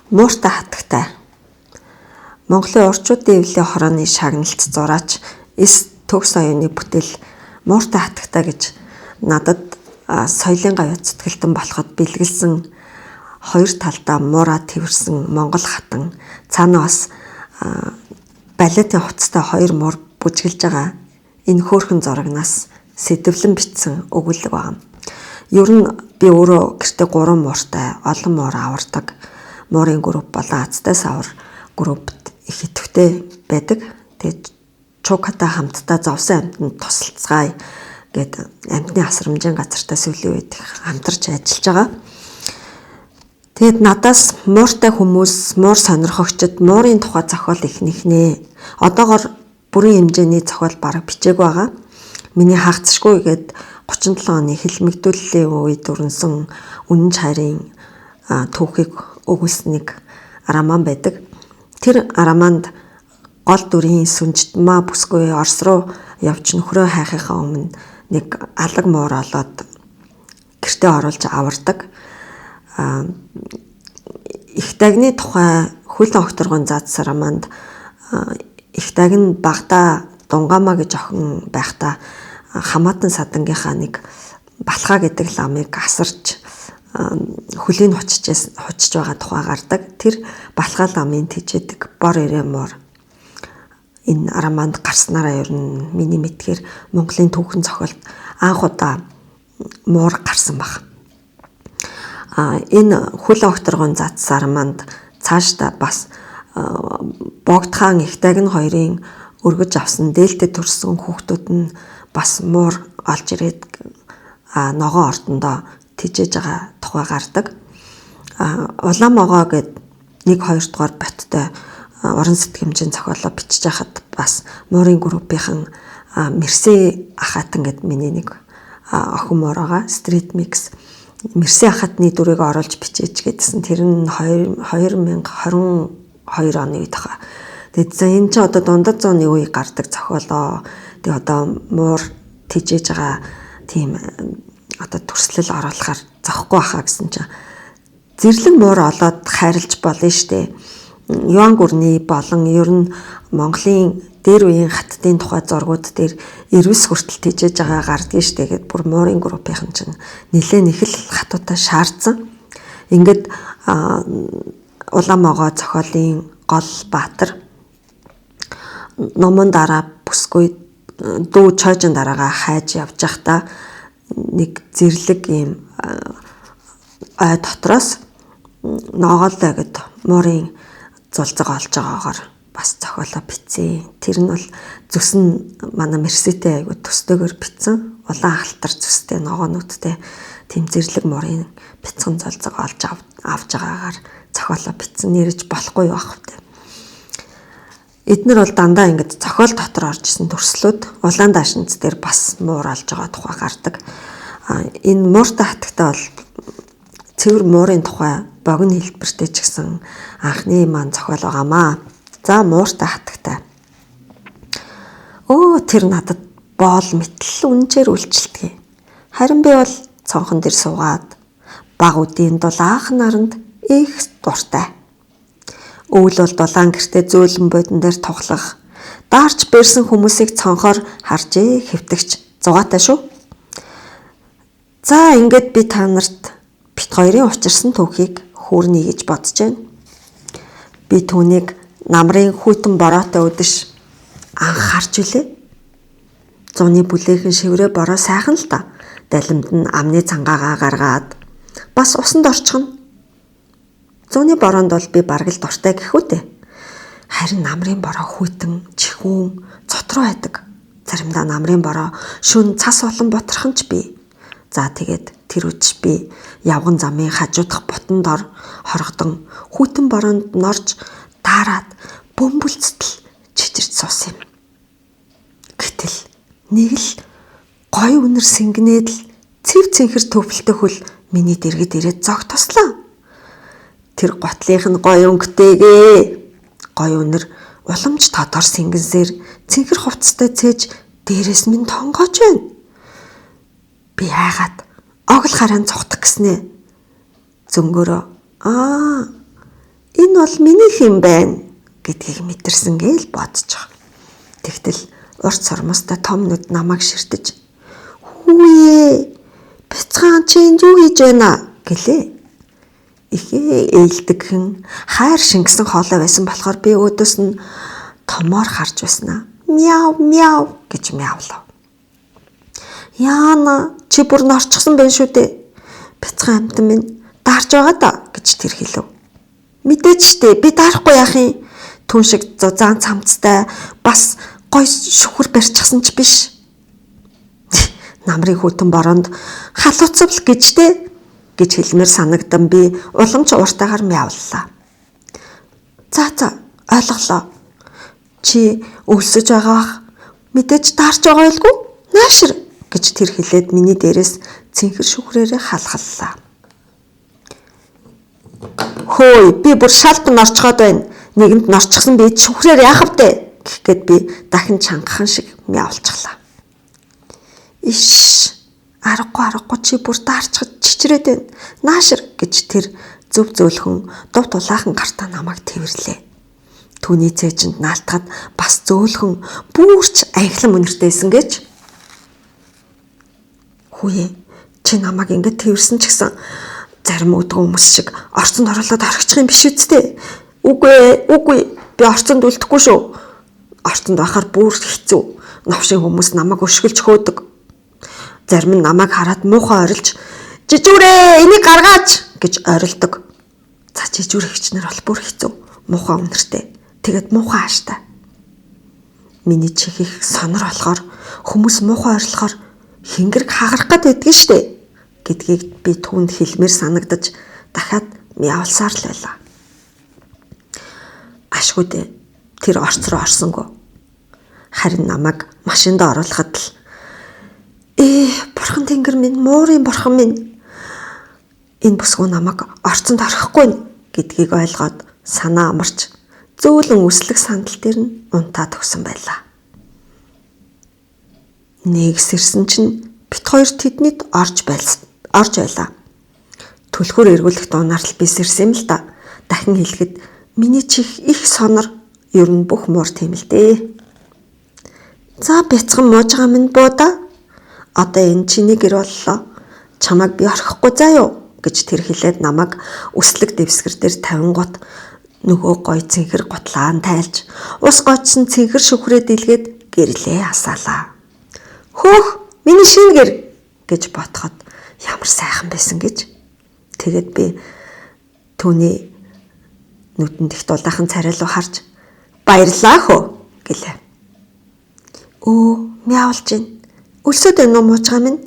Мууртай хатагтай. Монголын урчуудын эвлэлийн хорооны шагналт зураач эс төгс оюуны бүтээл Мууртай хатагтай гэж надад соёлын гавь зүтгэлтэн болоход бэлгэлсэн хоёр талдаа муураа тэрсэн Монгол хатан цаанаас балетын хувцастай хоёр муур бүжгэлж байгаа энэ хөөрхөн зурагнаас сэтгэлэн бичсэн өгүүлэг байна. Ер нь би өөрөө гэртээ 3 мууртай олон муур авардаг. Муурын групп болон Азтай савар группт их идэвхтэй байдаг. Тэгээд Чукатай хамтдаа зовсон амьтанд тусалцгаая гэд амьтны асрамжийн газартаа сүүлийн үед хамтарч ажиллаж байгаа. Тэгэд надаас мууртай хүмүүс, муур сонирхогчд муурын тухай зохиол ихнэ. Одоогоор бүрэн хэмжээний зохиол бараг бичээгүй байгаа. Миний хаагцшгүй гээд 37 оны хэлмэгдүүллийн үед өрнсөн үнэн чарийн түүхийг өгүүлсэн нэг роман байдаг. Тэр романд гол дүрийн сүнжтмаа бүсгүй Орос руу явж нөхрөө хайхийнхаа өмнө нэг алаг муур олоод гэртээ оруулж авардаг. Их дагны тухай хөлн огторгон заадсан романд их даг нь багада Дунгамаа гэж охин байхдаа Хамаатан садангийнхаа нэг Балхаа гэдэг ламыг асарч хөлийн хучиж байгаа тухай гардаг. Тэр Балхаа ламын тэжээдэг бор ирээ муур энэ романд гарснараа ер нь миний мэдгээр Монголын түүхэн зохиолд анх удаа муур гарсан баг. Энэ хөл огторгон заадсан романд цаашдаа бас Богдхан их дагн хоёрын өргөж авсан дээлтэд төрсэн хүүхдүүд нь бас муур олж ирээд ногоон ордондоо тижээж байгаа тухай гардаг. Улаан могоо гэд 1-2 дугаар боттой уран сэтгэмжийн зохиолоо бичиж хахад бас муурын группийнхан Мерси Ахатан гэд миний нэг охин муур байгаа. Street Mix Мерси Ахатны дүрийг оруулж бичээч гэдсэн. Тэр нь 2022 оны үед хаа. Тэгээд энэ ч одоо дундад зууны үе гардаг зохиолоо. Тэгээд одоо муур тижээж байгаа тийм одоо төрслөл оруулахаар зохгүй хаа гэсэн чинь зэрлэг муур олоод хайрлж болно штэ. Юан гүрний болон ер нь Монголын дээр үеийн хаттын тухай зургууд дээр 90 хүртэл тижээж байгаа гардгийг штэ гэд бүр муурын группийнхан чинь нэлээд их л хатуудаа шаардсан. Ингээд улаан могоо зохиолын гол баатар номон дараа бүсгүй дүү чойжин дараагаа хайж явж байхдаа нэг зэрлэг ийм ой дотроос ноогоолтой гэд муурын зулцаг олж байгаагаар бас зохиолоо бичсэн. Тэр нь бол зүс нь манай Мерситэй айгу төстэйгээр бичсэн. Улаан халтар зүстэй ногоонуудтай тийм зэрлэг муурын бяцхан зулцаг олж авж байгаагаар зохиолоо бичсэн. Нэрэж болохгүй байх вэ. Эднэр бол дандаа ингэж зохиол дотор орж исэн төрслүүд улаан даашинц дээр бас муур олж байгаа тухай гардаг. Энэ мууртай хатагтай бол цэвэр муурын тухай богино хэлбэртэй ч гэсэн анхны маань зохиол байгаамаа. За мууртай хатагтай. Тэр надад боол мэтэл үнчээр үйлчлдэг. Харин би бол цонхон дээр суугаад баг үдийн дулаах наранд их дуртай. Өвөл бол дулаан гэртээ зөөлөн бодон дээр тоглох. Даарч бэрсэн хүмүүсийг цонхоор харж хэвтэгч зугаатай шүү. За ингээд би та нарт бит хоёрын учирсан түүхийг хүүрнэ гэж бодож байна. Би түүнийг намрын хүйтэн бороотой өдөш анхаарч үлээ. Зуны бүлээгэн шиврээ бороо сайхан л та. Далимд нь амны цангаагаа гаргаад бас усанд орчихно. Зуны бороонд бол би бараг л дуртай гэх үү. Харин намрын бороо хүйтэн, чихүүн, цотроо байдаг. Заримдаа намрын бороо шүн цас олон боторхон ч бий. За тэгээд тэр үдш би явган замын хажуудах ботон дор хоргодон хүйтэн бороонд норж таарад бөмбөлцтөл чичирч суус юм. Гэтэл нэг л гой үнэр сэнгнээд л цэв цэнхэр төвлөлтөй хөл миний дэргэд ирээд зогтослоо. Тэр готлынх нь гой өнгөтэйгээ. Гой үнэр уламж тодор сэнгэнсээр цэнхэр хувцастай цээж дээрээс минь тонгоож байна. Би хайгаад огл харан цогтох гэснэ. Зөнгөөрөө энэ бол минийх юм байна гэдгийг мэдэрсэн гээл бодож байгаа. Тэгтэл урт сормостой том нүд намайг ширтэж "Хүүе, бяцхан чи энд юу хийж байна?" гэлээ. Ихээ ээлдэгхэн хайр шингэсэн хоолой байсан болохоор би өөдөөс нь томоор харж байснаа. "Мяу, мяу" гэж мяулав. "Яана, чи бүр норчсон байна шүү дээ. Бяцхан амтан минь даарж байгаа да" гэж тэр хэлв. "Мэдээч штэ, би даарахгүй яах юм? Түн шиг зузаан цамцтай бас гой шүхэр барьчихсан ч биш. Намрын хүтэн бороонд халууцвал гэжтэй" гэж хэлмээр санагдан би уламж ууртаагаар мяуллаа. За ойлголоо. Чи өлсөж байгаа мэдээж даарч байгаа байлгүй? Наашир гэж тэр хэлээд миний дээрээс цэнхэр шүхрээрээ халхаллаа. "Хөөе, би бүр шалт норчгоод байна. Нэгэнд норчсон би шүхрээр яах вэ?" гэхэд би дахин чангахан шиг мяулчихлаа. "Иш, аргагүй чи бүр даарчхад чичрээд байна. Наашир" гэж тэр зөв зөөлхөн дув тулаахан гартаа намайг тэрвэрлээ. Түүний цээжинд наалтахад бас зөөлхөн бүрч аяглан үнэртэйсэн гэж. "Хүүе, чи намайг ингэж тэрвэрсэн ч гэсэн зарим өдгөө хүмүүс шиг орцонд оруулаад орхичих юм биш үсттэй. Үгүй, би орцонд үлдэхгүй шүү. Орцонд байхаар бүр хэцүү. Новшин хүмүүс намайг өшгөлж хөөдөг. Зарим нь намайг хараад муухай орилж "Жижүүрээ, энийг гаргаач" гэж орилдог. За жижүүр хэгчнэр бол бүр хэцүү. Муухай үнэртэй. Тэгээд муухай ааштай. Миний чих их сонор болохоор хүмүүс муухай орилохоор хингэрг хагарах гээд байдгийн штэ гэдгийг би түүнд хэлмээр санагдаж дахиад мяулсаар л байлаа. Ашгүй дээ. Тэр орц руу орсонгүй. Харин намайг машинд оруулахад л бурхан тэнгэр минь, муурын бурхан минь. Энэ бүсгүй намайг орцонд орхихгүй гэдгийг ойлгоод санаа амарч зөөлөн үслэг сандал дээр нь унтаад өгсөн байлаа. Нэгс ирсэн чинь бит хоёр тэднийд орж байлаа. Түлхүүр эргүүлэх дуунаар л би сэрсэн юм л да. Дахин хэлэхэд миний чих их сонор, ер нь бүх муур тийм л дээ. "За бяцхан муужгаа минь буудаа. Одоо энэ чиний гэр боллоо. Чамайг би орхихгүй заа юу" гэж тэр хэлээд намайг үслэг дэвсгэр дээр тавингууд нөгөө гой цэнхэр готлаан тайлж ус гойчсон цэнхэр шүхрээ дэлгээд гэрлээ асаалаа. "Хөөх, миний шинэ гэр" гэж ботход ямар сайхан байсан гэж. Тэгээд би түүний нүдэнд их дулаахан царайлуу харж "Баярлаа хөө" гэлээ. Мяулж гин. "Өлсөд байна уу муучгаа минь?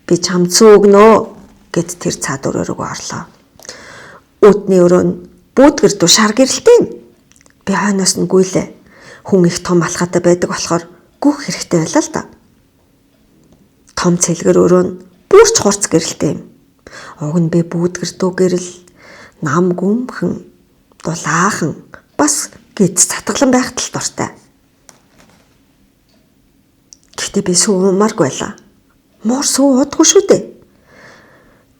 Би чамд сүүгнөө" гэд тэр цаад өрөөрөө орлоо. Үүдний өрөө нь бүүдгэр дүү шар гэрэлтэй юм. Би хойноос нь гүйлээ. Хүн их том алхаатай байдаг болохоор гүөх хэрэгтэй байлаа л да. Том цэлгэр өрөө нь бүрч хурц гэрэлтэй юм. Уг нь би бүүдгэр дүү гэрэл нам гүмхэн дулаахан бас гиз цатгалан байхад л дуртай. Гэхдээ би сүү уумааргүй байлаа. Муур сүү уудгүй шүү дээ.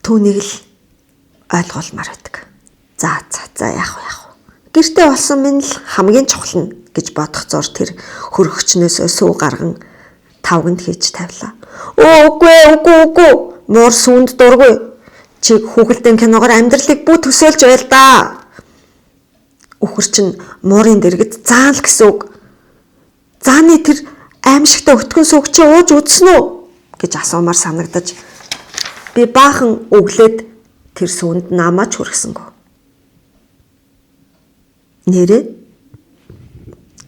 Түүнийг л ойлгуулмаар байдаг. За яах вэ? Гэртээ болсон минь л хамгийн чухал нь гэж бодох зур тэр хөргөгчнөөс сүү гарган тавганд хийж тавилаа. Үгүй. Муур сүүнд дургүй. Чи хүүхэлдэйн киногоор амьдралыг бүх төсөөлж байл да. Үхэр чинь муурын дэргэд заан л гэсэн үг. Зааны тэр аимшигтай өтгөн сүг чи ууж үзсэн үү гэж асуумаар санагдаж би баахан өглөөд тэр сүүнд намаач хүргэсэнгөө. Нэрээ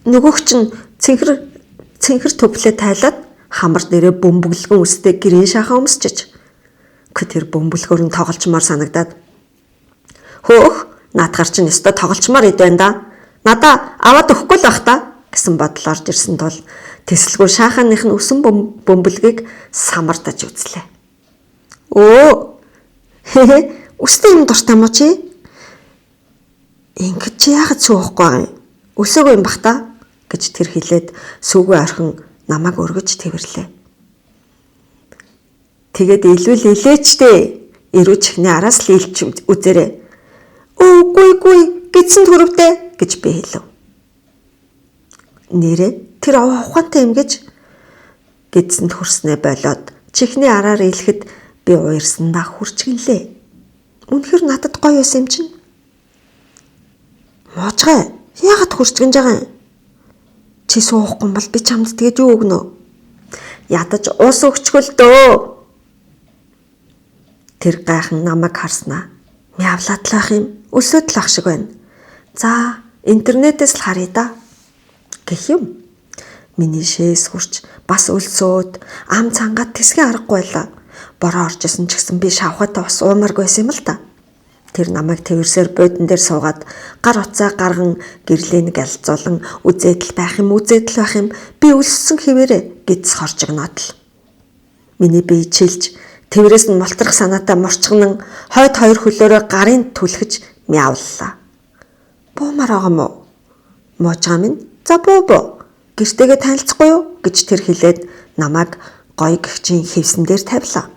нөгөөх чинь цэнхэр төвлөө тайлаад хамар дээрээ бөмбөглгөн үстэй гэрийн шахаа өмсчиж тэр бөмбөлгөөр нь тоглолчмаар санагдаад "Хөөх, наадхар чинь өстой тоглолчмаар ид байна да. Надаа аваад өгөхгүй л бах та" гэсэн бодол орж ирсэн тул тэсэлгүй шаахааных нь өсөн бөмбөлгийг самардаж үзлээ. Өстэй юм дуртай мó чи? Ингэж чи яагаад суухгүй юм? Өсөөгүй юм бах та гэж тэр хэлээд сүгөө орхин намайг өргөж тэрвэрлээ. Тэгээд илээчтэй. Ирүү чихний араас л илч үзээрэй. Үгүй гэж Гэдсэн төрөвдөө гэж би хэлв. Нэрээ тэр овоо ухаантай юм гэж гэдсэнд хүрснээ болоод чихний араар ийлэхэд би уярсандаа хүрчгэлээ. Үнэхээр надад гоё байсан юм чинь. Моожгай, яагаад хүрчгэнж байгаа юм? Чи суухгүй бол би чамд тэгэж юу өгнө? Ядаж ус өгчгөл дөө. Тэр гайхан намайг харснаа. Мявлаад л ах юм. Өсөөд л ах шиг байна. За, интернетээс л харъя да. Гэх юм. Миний шээс хурч бас өлсөөд ам цангаад тэсгээ аргагүй байлаа. Бороо орж исэн ч гэсэн би шавхаатай бас уумарг байсан юм л да. Тэр намайг тэрсээр буудан дээр суугаад гар уцаа гарган гэрлээг алцуулан үзээд л байх юм би өлссөн хэвээрээ гэдс хоржигноод л. Миний бие чилж тэрээс нь мултрах санаатай морчгонон хойд хоёр хөлөөрөө гарын түлхэж мявллаа. Буумаар байгаа мó? Моожгаа минь за буу. Гэртээгээ танилцахгүй юу гэж тэр хэлээд намайг гоё гэгчийн хевсэн дээр тавилаа.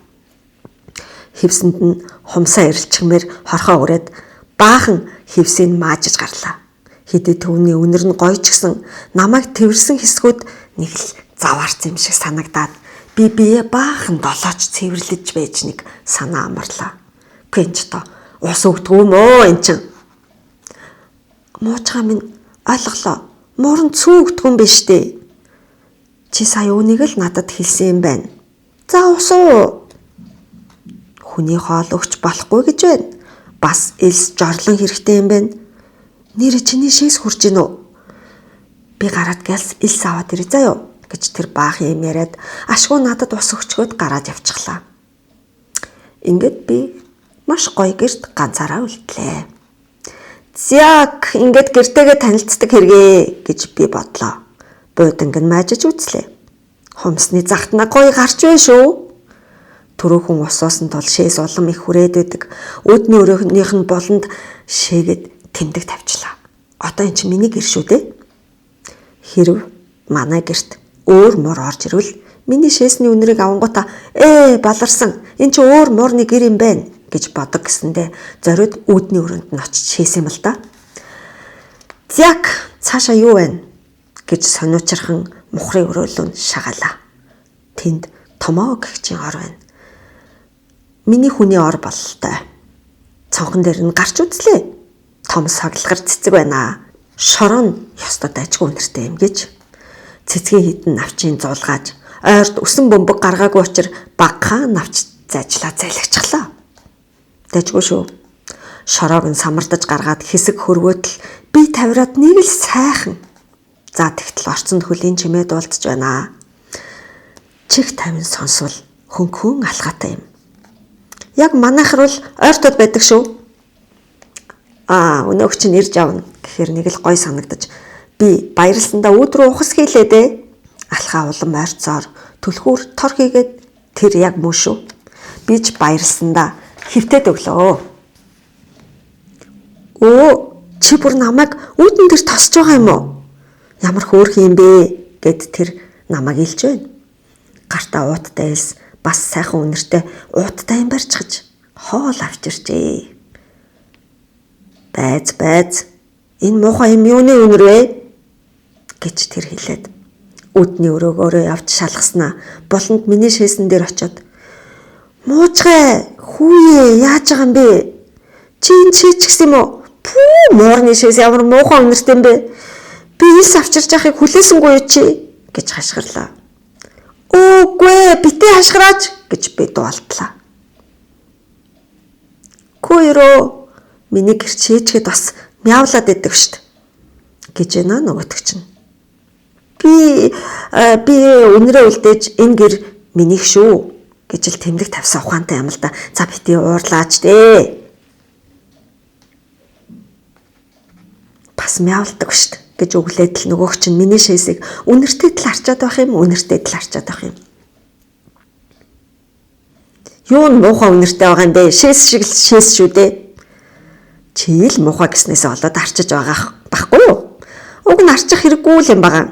Хевсэнд нь хумсаа ирэлчгмээр хорхоо өрөөд баахан хевсийг маажиж гарлаа. Хэдий түүний үнэр нь гоё ч гэсэн намайг тэрсэн хэсгүүд нэг л заваарц юм шиг санагдаад би бие баахан долооч цэвэрлэж байж нэг санаа амарлаа. Гэнч то ус өгдөг юм оо эн чин. Моожгаа минь ойлголоо. Муурн цүү өгдөг юм биш дээ. Чи сая үнийг л надад хэлсэн юм байна. За ус уу. Хүний хоол өгч болохгүй гэж байна. Бас элс жорлон хэрэгтэй юм байна. Нэр чиний шээс хурж гин үү? Би гараад гэлс элс аваад ирээ заяа гэж тэр баах юм яриад ашгүй надад ус өгчгөөд гараад явчихлаа. Ингээд би маш гоё гэрт ганцаараа үлдлээ. Зяг ингээд гэртээгээ танилцдаг хэрэгэ гэж би бодлоо. Бууданг нь маажиж үзлээ. Хумсны захтнаа гоё гарч байна шүү. Төрөөхөн усуусан тул шээс улам их хүрээд байдаг. Үүдний өрөөнийх нь болонд шээгээд тэмдэг тавьчлаа. Одоо эн чинь миний гэр шүү дээ. Хэрв манай гэрт өөр мор орж ирвэл миний шээсний үнэрийг авангуудаа баларсан. Эн чинь өөр морны гэр юм байна гэж бодог гэсэндээ зориуд үүдний өрөөнд нь очиж шээсэн юм л да. Зяк цаашаа юу байна гэж сониучрхан мухрын өрөөлөнд шагалаа. Тэнд томоо гэгчийн ор байна. Миний хүний ор бололтой. Цонхон дээр нь гарч үзлээ. Том саглахар цэцэг байна. Шороо нь ёстой дайчгүй үнэртэй юм гэж. Цэцгийн хитэн навчийн зуулгааж, ойрд өсөн бөмбөг гаргаагүй учраас багхаа навч зайчлаа зайлагчлаа. Дайчгүй шүү. Шороог нь самардаж гаргаад хэсэг хөрвөөтл би тавираад нэг л сайхан. За тэгтэл орцонд хөлийн чимээ дуулдж байна. Чих тавин сонсвол хөнхөн алхаатай юм. Яг манайхар бол ойртод байдаг шүү. Өнөөх чинь ирж авна гэхээр нэг л гой санагдаж би баярлсандаа өөдрөө ухас хийлээ дээ. Алхаа улам ойрцоор түлхүүр тор хийгээд тэр яг мөн шүү. Би ч баярлсандаа хөвтөд өглөө. Чи бүр намайг үүдэн дээр тосч байгаа юм уу? Ямар хөөрхөн юм бэ гэд тэр намайг илж байна. Гартаа ууттай элс бас сайхан үнэртэй ууттай юм барьчихж хоол авчирчээ. Байз энэ муухай юм юуны үнэр вэ гэж тэр хэлээд үүдний өрөөгөөрөө явж шалгаснаа болонд миний шээсэн дээр очиод муужгай хүүе яаж байгаа юм бэ? Чи энэ чийч гисэн юм уу? Пүү муурны шээс ямар муухай үнэртэй юм бэ? Би элс авчирч яхахыг хүлээсэнгүй юу чи гэж хашгирлаа. Үгүй битээ хашгираач гэж би дуалтлаа. Күйрөө миний гэр чийчгээд бас мявлаад идэг штт гэж байна нөгөөтг чинь. Би өнөрөө үлдээж энэ гэр минийх шүү гэж л тэмдэг тавьсан ухаантай юм л да. За битээ уурлаач дээ. Бас мявлдаг штт гэж өглөөд л нөгөөх чинь миний шээсийг үнэртэй л арчаад байх юм, үнэртэй л арчаад байх юм. Юу н муухай үнэртэй байгаа юм бэ? Шээс шиг л шээс шүү дээ. Чи л муухай гэснээсээ болоод арчиж байгаа байхгүй юу? Уг нь арчих хэрэггүй л юм байгаа.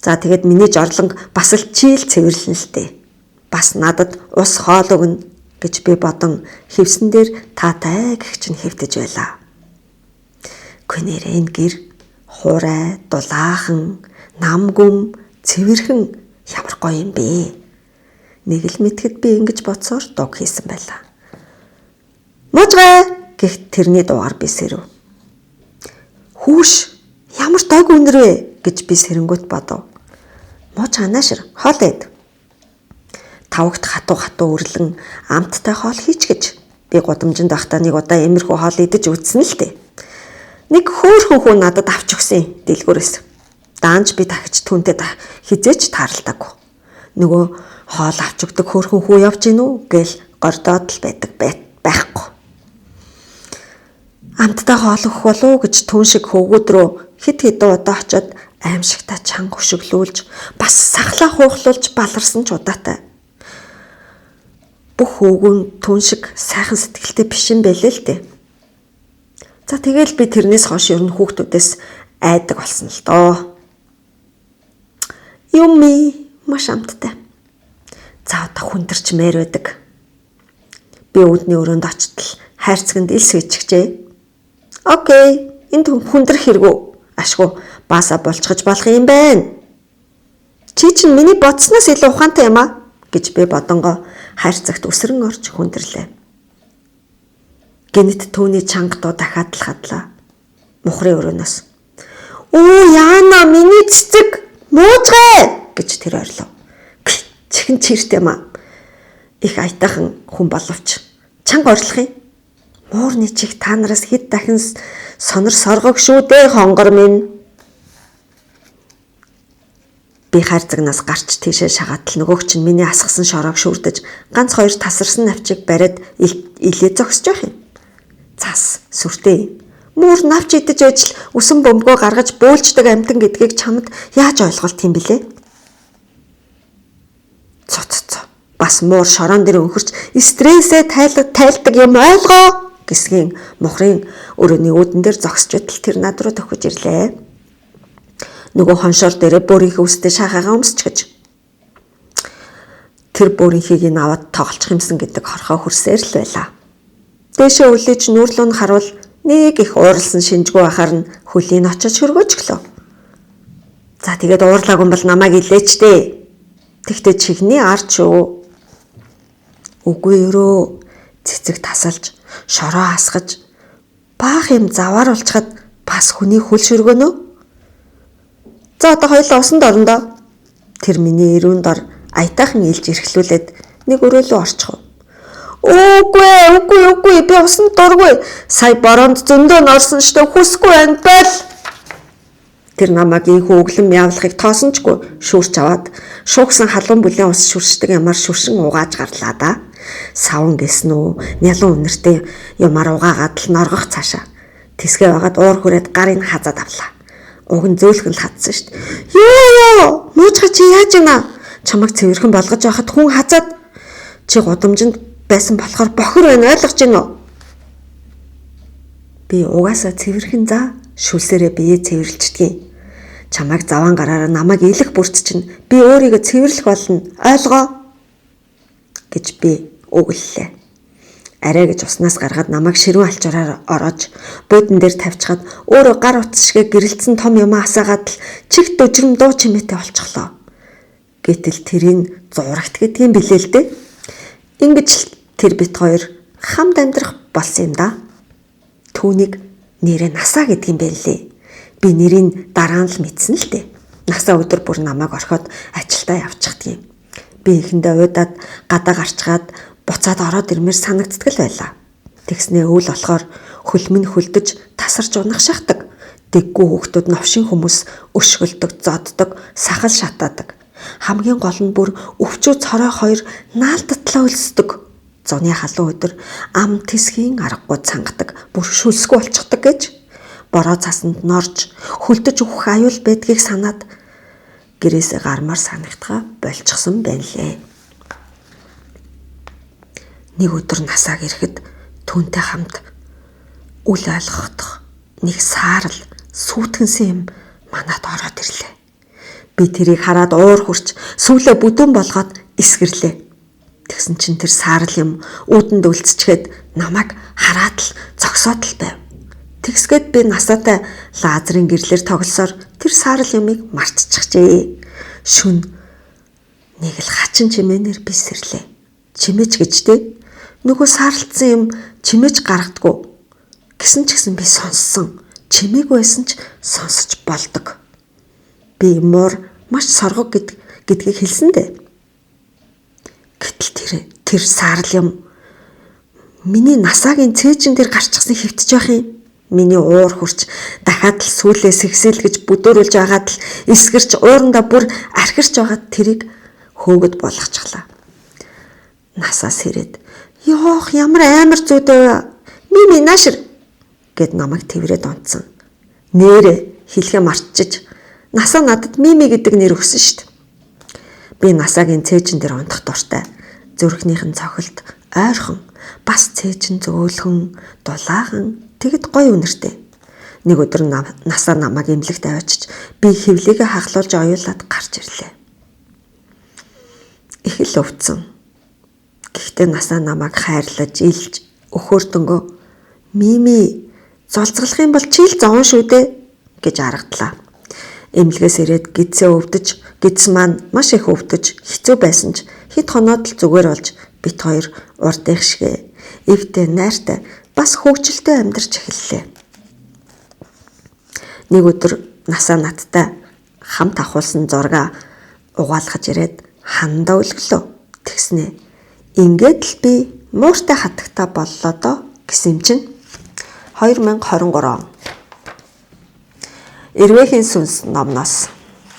За тэгээд миний жорлонг бас л чи л цэвэрлэн л дээ. Бас надад ус хоол өгнө гэж би бодон хевсэн дээр таатай гэх чинь хэвтэж байлаа. Үгүй нэрээ энэ гэр хурай, дулаахан, намгүм, цэвэрхэн ямар гоё юм бэ. Нэг л мэдхэд би ингэж бодсоор дуг хийсэн байлаа. Мужгаа гэх тэрний дуугаар би сэрв. Хүүш ямар дог үнэр вэ гэж би сэрэнгүүт бодов. Мууч анаашир хоол эд. Тавагт хатуу өрлөн амттай хоол хийч гэж би гудамжинд байхдаа нэг удаа иймэрхүү хоол идэж үзсэн л дээ. Нэг хөөхөн хүн надад авч өгсөн дэлгүүрээс. Даанч би дахиж түүнтэй хизээч тааралдаагүй. Нөгөө хоол авч өгдөг хөөхөн хүү явж гин үү гэл гордоод л байдаг байхгүй. Амттай хоол өгөх болов гэж түн шиг хөвгүүд рүү хэд хэдэн удаа очиод аимшигтай чанга хөшөглүүлж бас сахлаа хуухлуулж баларсан ч удаатай. Бүх хөвгүүн түн шиг сайхан сэтгэлтэй биш юм байлээ л дээ. За тэгэл би тэрнээс хойш ер нь хүүхдүүдээс айдаг болсон л доо. Юмми маш амттай. За одоо хүндэрч мээр байдаг. Би үүдний өрөөнд очтол хайрцагт ил свичгчээ. Окей, энд хүндрэх хэрэггүй. Ашгүй бааса болчихж болох юм байна. Чи чинь миний бодсноос илүү ухаантай юм а гэж би бодонгоо хайрцагт өсрөн орж хүндэрлээ. Гэнэт түүний чангадуу дахиад л хадлаа. Мухрын өрөөнөөс. Оо яана миний цэцэг муужгаа гэж тэр ойрлоо. Чихэн чирт юм а. Их аятайхан хүн боловч чанга орлох юм. Муурны чих та нараас хэд дахин сонор соргог шүү дээ хонгор минь. Би хайрцагнаас гарч тийшээ шагаатал нөгөөг чинь миний асгасан шороог шүрдэж ганц хоёр тасарсан навчийг бариад илээ зогсож байх юм. Цас сүртэй. Муур навч идэж ажил үсэн бөмбөгөө гаргаж бөөлждөг амтан гэдгийг чамд яаж ойлголт юм бэлээ? Цоццоо. Бас муур шорон дээр өнхөрч стрессээ тайлдаг юм ойлгоо гэсгийн мухрын өрөөний үүдэн дээр зогсож байтал тэр над руу төхөж ирлээ. Нөгөө хоншоор дээрээ бүрийнхээ үстэй шахагаа өмсчихэж. Тэр бүрийнхийг нь аваад тоглох юмсан гэдэг хорхоо хүрсээр л байлаа. Дэшээ үлээж нүүрлүүн харуул нэг их ууралсан шинжгүй ахаар нь хөлийн очиж хөргөжглөө. За тэгээд уурлаагүй бол намайг илээч дээ. Тэгтээ чихний арч шүү. Үгүй өрөө цэцэг тасалж, шороо асгаж, баах юм заваар улчхад бас хүний хөл шөргөнөө. За одоо хоёулаа усанд орондоо. Тэр миний эрүүн дор аятайхан илж эрхлүүлээд нэг өрөөлөө орчихов. Үгүй би усанд дургүй. Сая бороонд зөндөө норсон штэ хүсгүй байна байл. Тэр намайг ийхүү өглөн явуулахыг тоосончгүй шүүрч аваад шуугсан халуун бүлийн ус шүршдэг ямар шүршин угааж гарлаа да. Савн гэсэн үү, нялуун үнэртэй юмар угаагаад л норгох цаашаа. Тэсгээ байгаад уур хүрээд гарыг хазаад авлаа. Уг нь зөөлхөн л хатсан штт. Ёо, муучга чи яаж ийна? Чамайг цэвэрхэн болгож байхад хүн хазаад чи гудамжинд байсан болохоор бохор байна ойлгож гин үү? Би угаасаа цэвэрхэн за шүлсээрээ бие цэвэрлждгийг. Чамайг заван гараараа намайг илэх бүрт чинь би өөрийгөө цэвэрлэх болно ойлгоо гэж би өгөллээ. Арай гэж уснаас гаргаад намайг ширүүн алчуураар ороож буудан дээр тавьчихад өөрөө гар утас шигэ гэрэлцсэн том юм асаагаад л чих дөжрөм дуу чимээтэй олчихлоо. Гэтэл тэрийг зурагт гэдгийг билээ л дээ. Ингэж тэр бит хоёр хамт амьдрах болсон юм да. Түүнийг нэрээ насаа гэдгийг байлээ. Би нэрийг дараа нь л мэдсэн л дээ. Насаа өдөр бүр намайг орхиод ажилдаа явчихдгийг. Би ихэндээ уйдаад гадаа гарчгаад буцаад ороод ирмээр санагддаг л байлаа. Тэгснээ өвөл болохоор хөлмөн хөлдөж тасарч унах шахдаг. Дэггүй хүүхдүүд новшин хүмүүс өшгөлдөг, зоддог, сахал шатаадаг. Хамгийн гол нь бүр өвчөө цорой хоёр наалдатлаа өлсдөг. Зуны халуун өдөр ам тэсгийн аргагүй цангадаг, бүр шүлсгүй болчихдог гэж. Бороо цасанд норж, хөлдөж өгөх аюул байдгийг санаад гэрээсээ гармаар санагдгаа болчихсон байна лээ. Нэг өдөр насааг ирэхэд түүнтэй хамт үл ойлгохдох нэг саарл сүйтгэнсэн юм манад ороод ирлээ. Би тэрийг хараад уур хурч сүүлээ бүдүүн болгоод эсгэрлээ. Тэгсэн чинь тэр саарл юм үүдэнд үлдчихэд намайг хараад л зогсоод л байв. Тэгсгээд би насаатай Лазарын гэрлэр тоглосоор тэр саарл юмыг мартчихжээ. Шүн нэг л хачин чимээнээр би сэрлээ. Чимээч гэж дээ. Нөгөө саарлцсан юм чимээч гаргадгүй. Гэсэн ч гэсэн би сонссон. Чимээгүй байсан ч сонсож болдог. Би муур маш соргог гэдгийг хэлсэн дээ. Гэтэл тэр саарл юм миний насаагийн цээжин дээр гарчихсан хэвтэж байх юм. Миний уур хурч дахиад л сүүлээ сэгсэлгэж бүдүүрүүлж байгаад л эсгэрч уурандаа бүр архирч байгаад тэрийг хөөгд болгочихлаа. Насаас ирээд "Йоох, ямар амар зүйтэй Мими наашир" гэд намайг тэрврээд онцсон. Нэрээ хэлхээ мартчих. Насаа надад Мими гэдэг нэр өгсөн штт. Би насаагийн цээжин дээр ондох дуртай. Зүрхнийхэн цохилт ойрхон, бас цээжин зөөлхөн, дулаахан, тэгэд гоё үнэртэй. Нэг өдөр насаа намайг эмнэлэгт аваачиж би хэвлийгээ хаглуулж оюулаад гарч ирлээ. Их л өвдсөн. Гэхдээ насаа намайг хайрлаж, илж, өхөөртөнгөө "Мими, золцголох юм бол чи л зовон шүү дээ" гэж аргадлаа. Эмнэлгээс ирээд гидсээ өвдөж, гидс маань маш их өвдөж, хэцүү байсан ч хэд хоноод л зүгээр болж бит хоёр урд их шигэ, эвтэй, найртай, бас хөвгчлөлтэй амьдарч эхэллээ. Нэг өдөр насаа надтай хамт авахулсан зургаа угаалгаж ирээд хандаа үлгэлөө. Тэгснэ ингээд л би мууртай хатагта боллоо доо гэсэн юм чинь 2023 он. Эрвээхийн сүнс номноос